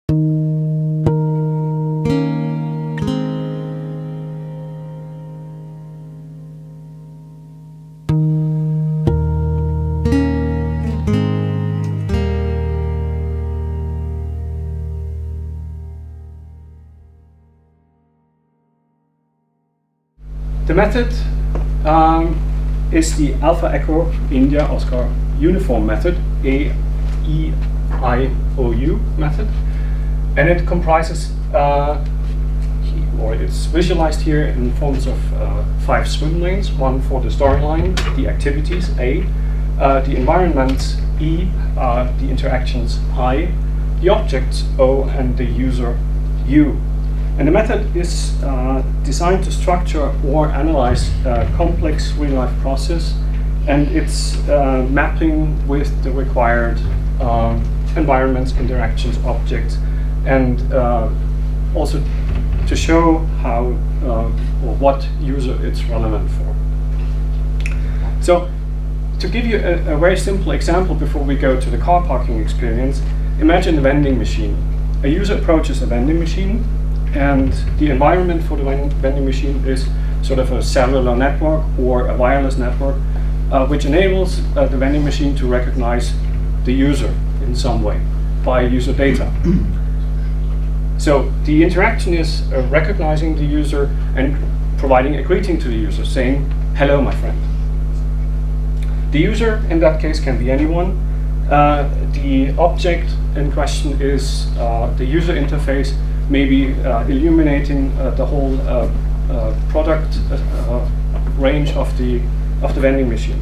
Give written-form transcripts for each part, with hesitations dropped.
The method is the Alpha Echo India Oscar Uniform method, AEIOU method, and it comprises, or it's visualized here in forms of 5 swim lanes: one for the storyline, the activities A, the environments E, the interactions I, the objects O, and the user U. And the method is designed to structure or analyze complex real-life process, and it's mapping with the required environments, interactions, objects, and also to show how or what user it's relevant for. So, to give you a very simple example before we go to the car parking experience, imagine a vending machine. A user approaches a vending machine, and the environment for the vending machine is sort of a cellular network or a wireless network, which enables the vending machine to recognize the user in some way by user data. So the interaction is recognizing the user and providing a greeting to the user, saying, "Hello, my friend." The user in that case can be anyone. The object in question is the user interface, maybe illuminating the whole product range of the vending machine.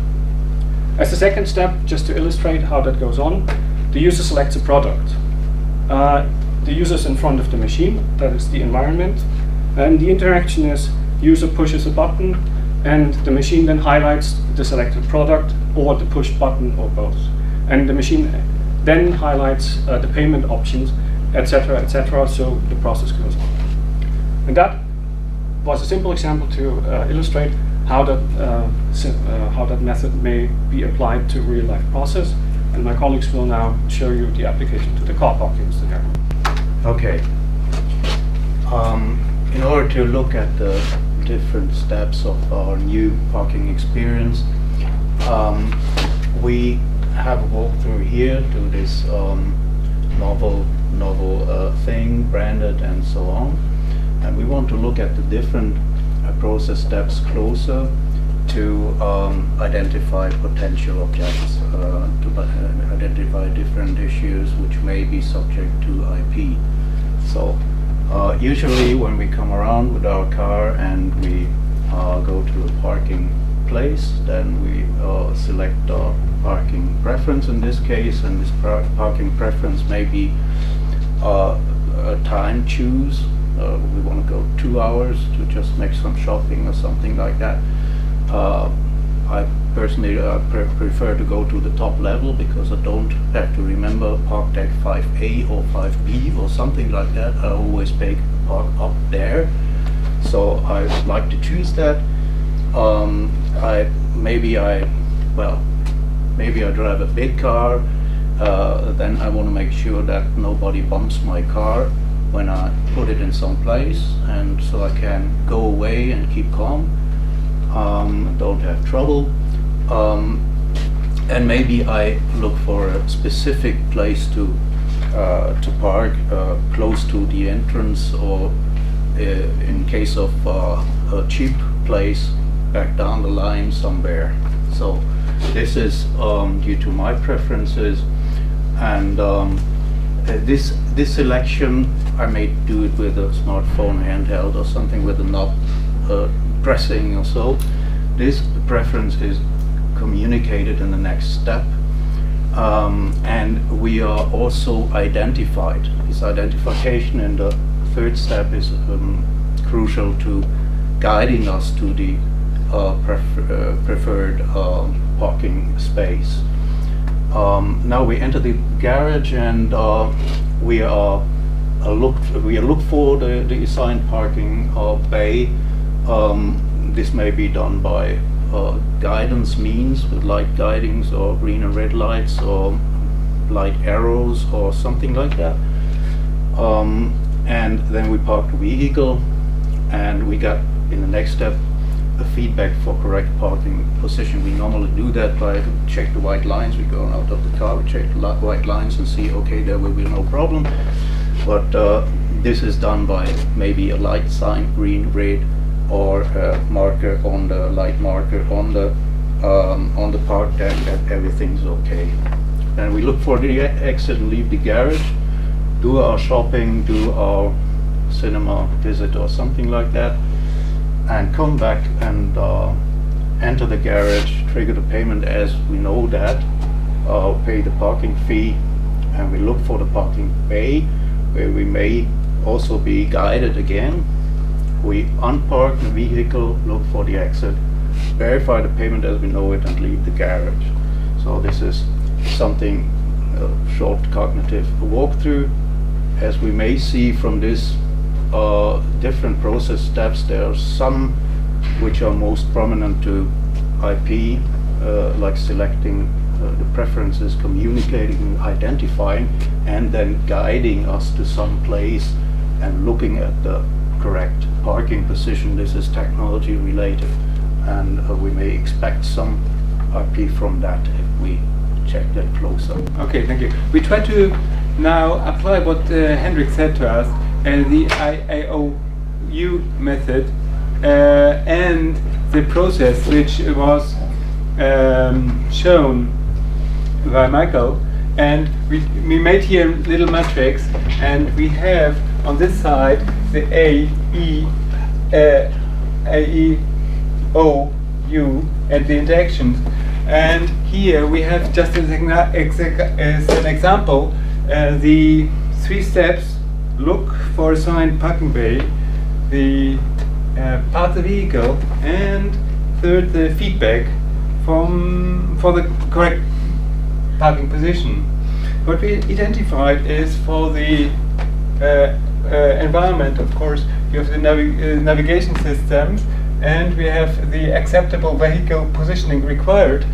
As the second step, just to illustrate how that goes on, the user selects a product. The user is in front of the machine, that is the environment, and the interaction is user pushes a button and the machine then highlights the selected product or the push button or both. And the machine then highlights the payment options, etc., so the process goes on. And that was a simple example to illustrate how that method may be applied to real-life process. And my colleagues will now show you the application to the car parking scenario. Okay. In order to look at the different steps of our new parking experience, we have a walkthrough here to this novel thing, branded and so on, and we want to look at the different process steps closer to identify potential objects, to identify different issues which may be subject to IP. So usually when we come around with our car and we go to a parking place, then we select our parking preference in this case, and this parking preference may be a time choose. We want to go 2 hours to just make some shopping or something like that. I personally prefer to go to the top level because I don't have to remember park deck 5A or 5B or something like that. I always park up there, so I like to choose that. Maybe I drive a big car, then I want to make sure that nobody bumps my car when I put it in some place, and so I can go away and keep calm, don't have trouble. And maybe I look for a specific place to park close to the entrance, or in case of a cheap place back down the line somewhere. So this is due to my preferences, and this selection I may do it with a smartphone handheld or something with a knob pressing or so. This preference is communicated in the next step, and we are also identified. This identification in the third step is crucial to guiding us to the preferred parking space. Now we enter the garage, and we look for the assigned parking bay. This may be done by guidance means with light guidings or green and red lights or light arrows or something like that. And then we park the vehicle, and we got, in the next step, a feedback for correct parking position. We normally do that by check the white lines. We go out of the car, we check the white lines and see, okay, there will be no problem. But this is done by maybe a light sign, green, red, or a marker on the light marker on the park deck that everything's okay. And we look for the exit and leave the garage, do our shopping, do our cinema visit or something like that, and come back and enter the garage, trigger the payment as we know that, pay the parking fee, and we look for the parking bay, where we may also be guided again. We unpark the vehicle, look for the exit, verify the payment as we know it, and leave the garage. So this is something, a short cognitive walkthrough. As we may see from this different process steps, there are some which are most prominent to IP, like selecting the preferences, communicating, identifying, and then guiding us to some place and looking at the correct parking position. This is technology related, and we may expect some IP from that if we check that closer. Okay, thank you. We try to now apply what Hendrik said to us, the IAOU method and the process which was shown by Michael. And we made here a little matrix, and we have on this side the A, E, O, U, and the interactions. And here we have just as an example the 3 steps: look for assigned parking bay, the park the vehicle, and third, the feedback for the correct parking position. What we identified is for the environment, of course, you have the navigation systems, and we have the acceptable vehicle positioning required.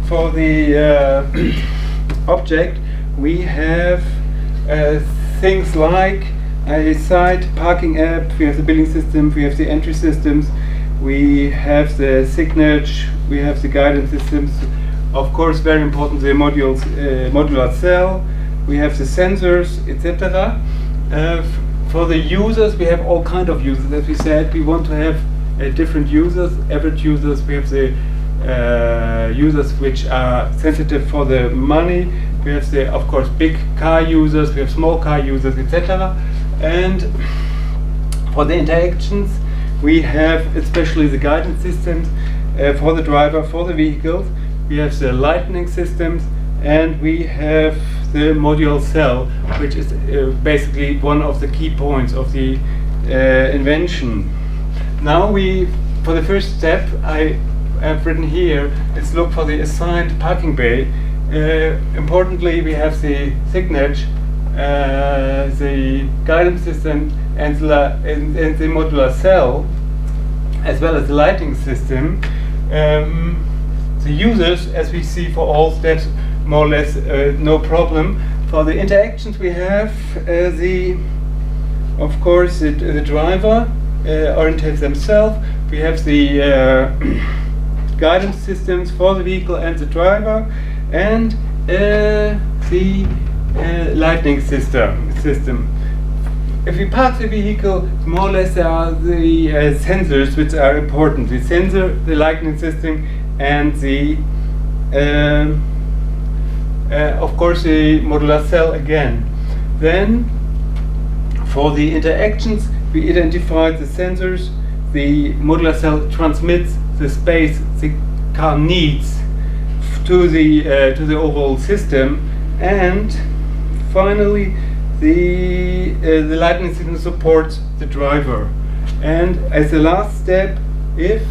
For the object, we have things like a site parking app, we have the billing system, we have the entry systems, we have the signage, we have the guidance systems, of course very important, the modular cell, we have the sensors, etc. For the users, we have all kind of users. As we said, we want to have different users, average users, we have the users which are sensitive for the money, we have the, of course, big car users, we have small car users, etc. And for the interactions, we have especially the guidance systems for the driver, for the vehicles, we have the lighting systems, and we have the module cell, which is basically one of the key points of the invention. Now for the first step, I have written here, is look for the assigned parking bay. Importantly, we have the signage, the guidance system, and the modular cell, as well as the lighting system. The users, as we see for all steps, more or less no problem. For the interactions, we have of course, the driver orientates themselves. We have the guidance systems for the vehicle and the driver, and the lighting system. If we park the vehicle, more or less there are the sensors which are important. The sensor, the lighting system, and the of course the modular cell again. Then for the interactions, we identified the sensors. The modular cell transmits the space the car needs to the overall system, and finally the lighting system supports the driver. And as the last step, if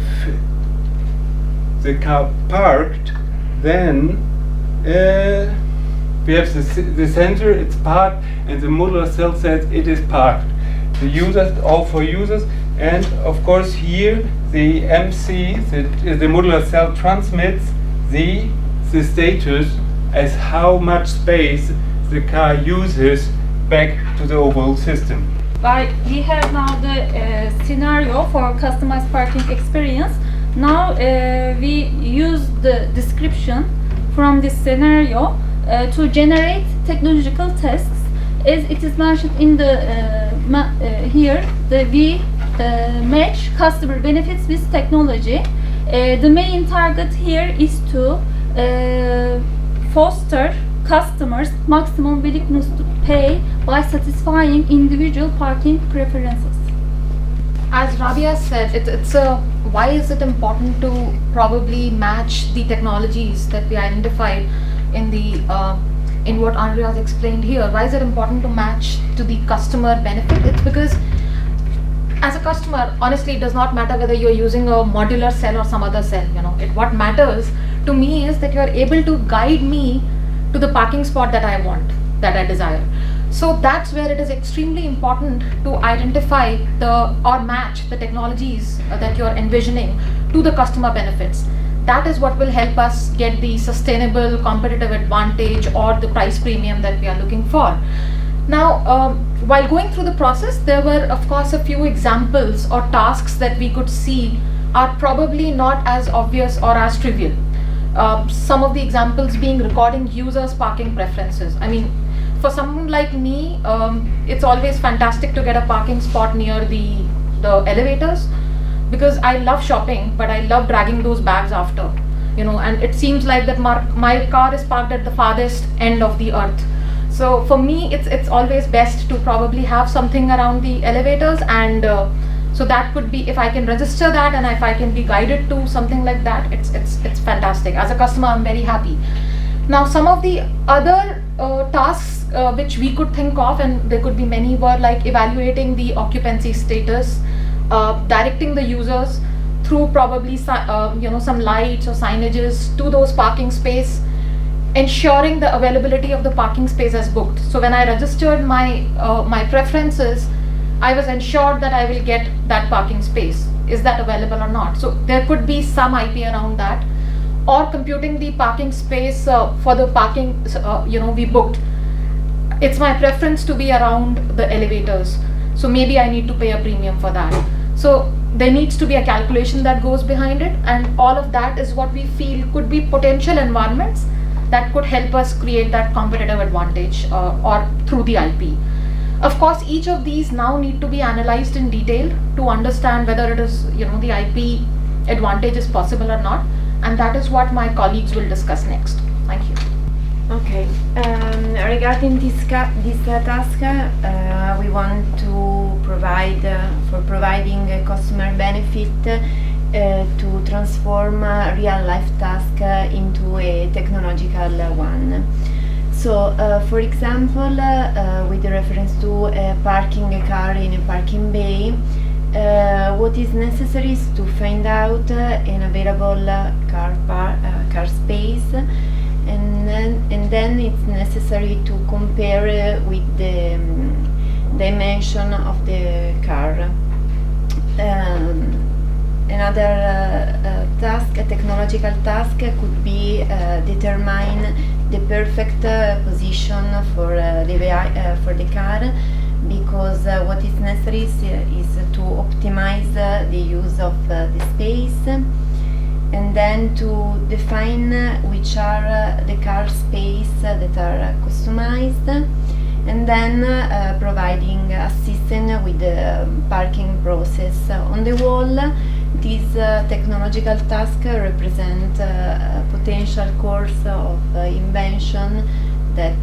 the car parked, then we have the sensor, it's parked, and the modular cell says it is parked. The users, all 4 users, and of course here the MC, the modular cell transmits the status as how much space the car uses back to the overall system. We have now the scenario for customized parking experience. Now we use the description from this scenario to generate technological tests. As it is mentioned in the here, we match customer benefits with technology. The main target here is to foster customers' maximum willingness to pay by satisfying individual parking preferences. As Rabia said, it's why is it important to probably match the technologies that we identified in the in what Andrea has explained here? Why is it important to match to the customer benefit? It's because as a customer, honestly, it does not matter whether you're using a modular cell or some other cell. What matters to me is that you're able to guide me to the parking spot that I want, that I desire. So that's where it is extremely important to identify or match the technologies that you're envisioning to the customer benefits. That is what will help us get the sustainable competitive advantage or the price premium that we are looking for. Now, while going through the process, there were of course a few examples or tasks that we could see are probably not as obvious or as trivial. Some of the examples being recording users' parking preferences. I mean, for someone like me, it's always fantastic to get a parking spot near the elevators, because I love shopping, but I love dragging those bags after, and it seems like that my car is parked at the farthest end of the earth. So for me, it's always best to probably have something around the elevators, and so that could be, if I can register that and if I can be guided to something like that, it's fantastic. As a customer, I'm very happy. Now, some of the other tasks which we could think of, and there could be many, were like evaluating the occupancy status, directing the users through probably some lights or signages to those parking space, ensuring the availability of the parking space as booked. So when I registered my preferences, I was ensured that I will get that parking space. Is that available or not? So there could be some IP around that, or computing the parking space for the parking we booked. It's my preference to be around the elevators, so maybe I need to pay a premium for that. So there needs to be a calculation that goes behind it, and all of that is what we feel could be potential environments that could help us create that competitive advantage or through the IP. Of course, each of these now need to be analyzed in detail to understand whether it is, the IP advantage is possible or not, and that is what my colleagues will discuss next. Thank you. Okay. Regarding this task, we want to provide for providing a customer benefit to transform a real-life task into a technological one. So, for example, with reference to parking a car in a parking bay, what is necessary is to find out an available car space, and then it's necessary to compare with the dimension of the car. Another task, a technological task, could be determine the perfect position for the car, because what is necessary is to optimize the use of the space, and then to define which are the car space that are customized, and then providing assistance with the parking process on the wall. This technological task represent a potential course of invention that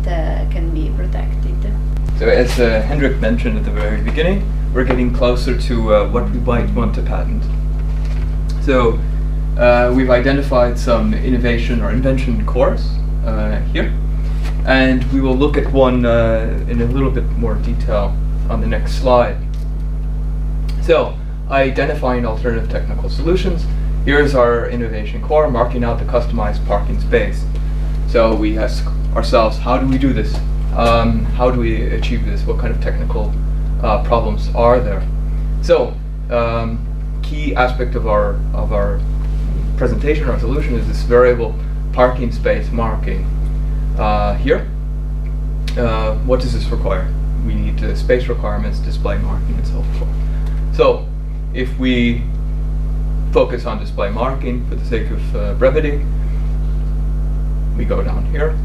can be protected. So as Hendrik mentioned at the very beginning, we're getting closer to what we might want to patent. So we've identified some innovation or invention cores here, and we will look at one in a little bit more detail on the next slide. So, identifying alternative technical solutions. Here's our innovation core, marking out the customized parking space. So we ask ourselves, how do we do this? How do we achieve this? What kind of technical problems are there? So, key aspect of our presentation, our solution, is this variable parking space marking. Here, what does this require? we need space requirements, display marking, and so forth. So if we focus on display marking for the sake of brevity, we go down here.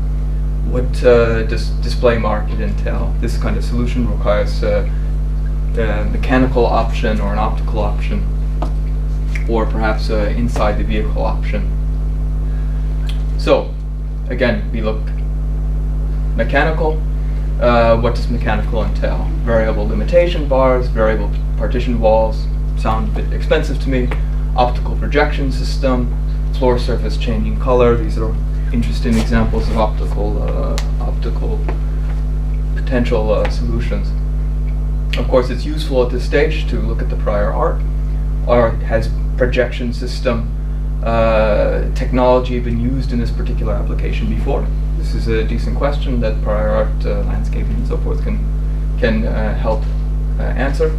What does display marking entail? This kind of solution requires a mechanical option or an optical option, or perhaps inside the vehicle option. So again, we look mechanical. What does mechanical entail? Variable limitation bars, variable partition walls, sound a bit expensive to me. Optical projection system, floor surface changing color. These are interesting examples of optical potential solutions. Of course, it's useful at this stage to look at the prior art. Has projection system technology been used in this particular application before? This is a decent question that prior art, landscaping, and so forth can help answer.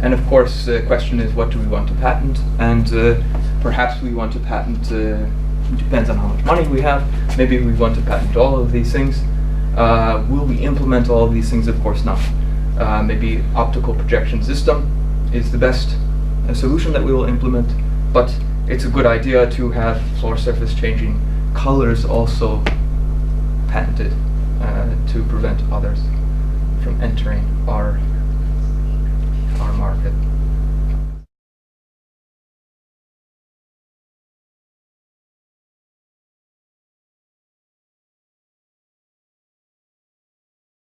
And of course, the question is, what do we want to patent? And perhaps we want to patent, depends on how much money we have. Maybe we want to patent all of these things. Will we implement all of these things? Of course not. Maybe optical projection system is the best solution that we will implement, but it's a good idea to have floor surface changing colors also patented to prevent others from entering our